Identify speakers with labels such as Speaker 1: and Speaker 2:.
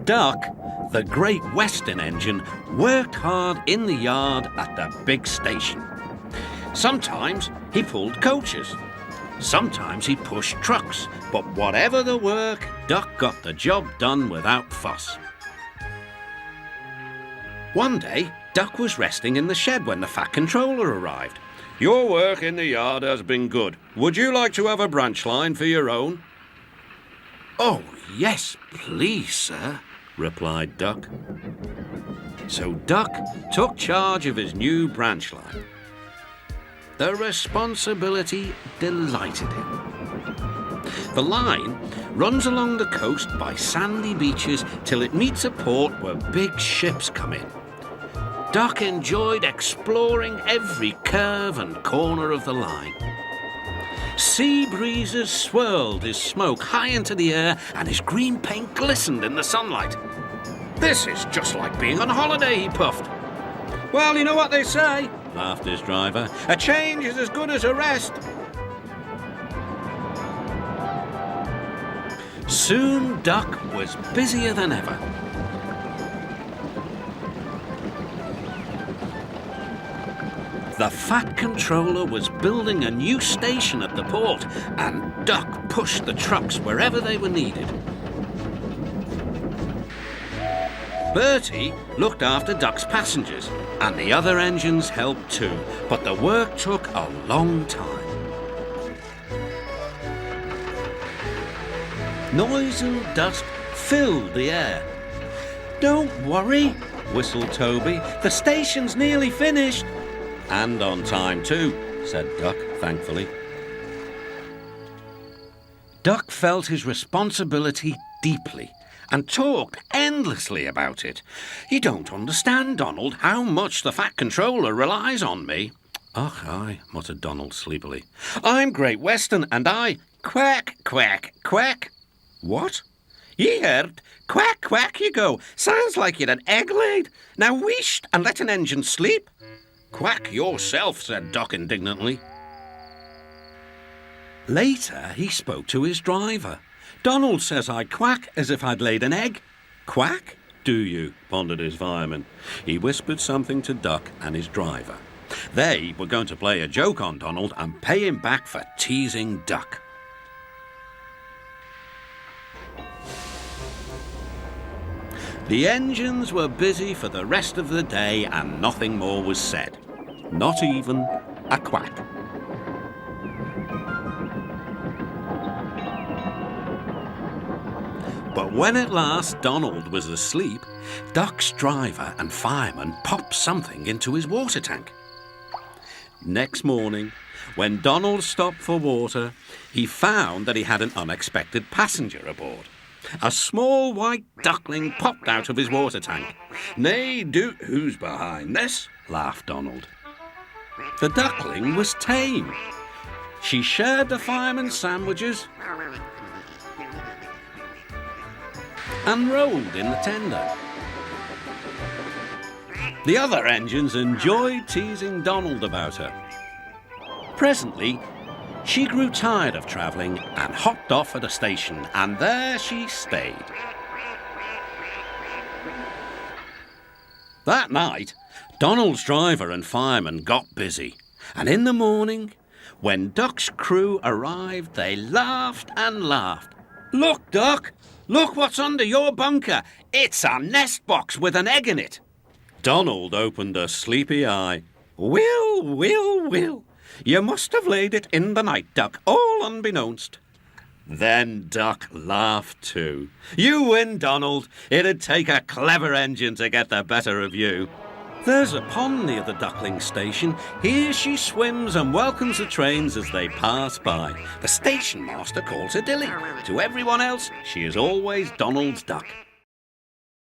Speaker 1: Duck, the Great Western engine, worked hard in the yard at the big station. Sometimes he pulled coaches. Sometimes he pushed trucks. But whatever the work, Duck got the job done without fuss. One day, Duck was resting in the shed when the Fat Controller arrived. "Your work in the yard has been good. Would you like to have a branch line for your own?" "Oh, yes, please, sir," replied Duck. So Duck took charge of his new branch line. The responsibility delighted him. The line runs along the coast by sandy beaches till it meets a port where big ships come in. Duck enjoyed exploring every curve and corner of the line. Sea breezes swirled his smoke high into the air and his green paint glistened in the sunlight. "This is just like being on holiday," he puffed. "Well, you know what they say," laughed his driver. "A change is as good as a rest." Soon Duck was busier than ever. The Fat Controller was building a new station at the port, and Duck pushed the trucks wherever they were needed. Bertie looked after Duck's passengers, and the other engines helped too, but the work took a long time. Noise and dust filled the air. "Don't worry," whistled Toby, "the station's nearly finished." "And on time too," said Duck, thankfully. Duck felt his responsibility deeply and talked endlessly about it. "You don't understand, Donald, how much the Fat Controller relies on me." "Och, aye," muttered Donald sleepily. "I'm Great Western, and I—" "Quack, quack, quack." "What?" "Ye heard. Quack, quack you go. Sounds like you'd an egg laid. Now wheesht and let an engine sleep." "Quack yourself," said Duck indignantly. Later, he spoke to his driver. "Donald says I quack as if I'd laid an egg." "Quack, do you?" pondered his fireman. He whispered something to Duck and his driver. They were going to play a joke on Donald and pay him back for teasing Duck. The engines were busy for the rest of the day and nothing more was said. Not even a quack. But when at last Donald was asleep, Duck's driver and fireman popped something into his water tank. Next morning, when Donald stopped for water, he found that he had an unexpected passenger aboard. A small white duckling popped out of his water tank. "Nay, who's behind this?" laughed Donald. The duckling was tame. She shared the fireman's sandwiches and rolled in the tender. The other engines enjoyed teasing Donald about her. Presently, she grew tired of travelling and hopped off at a station, and there she stayed. That night, Donald's driver and fireman got busy, and in the morning, when Duck's crew arrived, they laughed and laughed. "Look, Duck! Look what's under your bunker! It's a nest box with an egg in it!" Donald opened a sleepy eye. Will. You must have laid it in the night, Duck, all unbeknownst." Then Duck laughed too. "You win, Donald. It'd take a clever engine to get the better of you." There's a pond near the duckling station. Here she swims and welcomes the trains as they pass by. The station master calls her Dilly. To everyone else, she is always Donald's duck.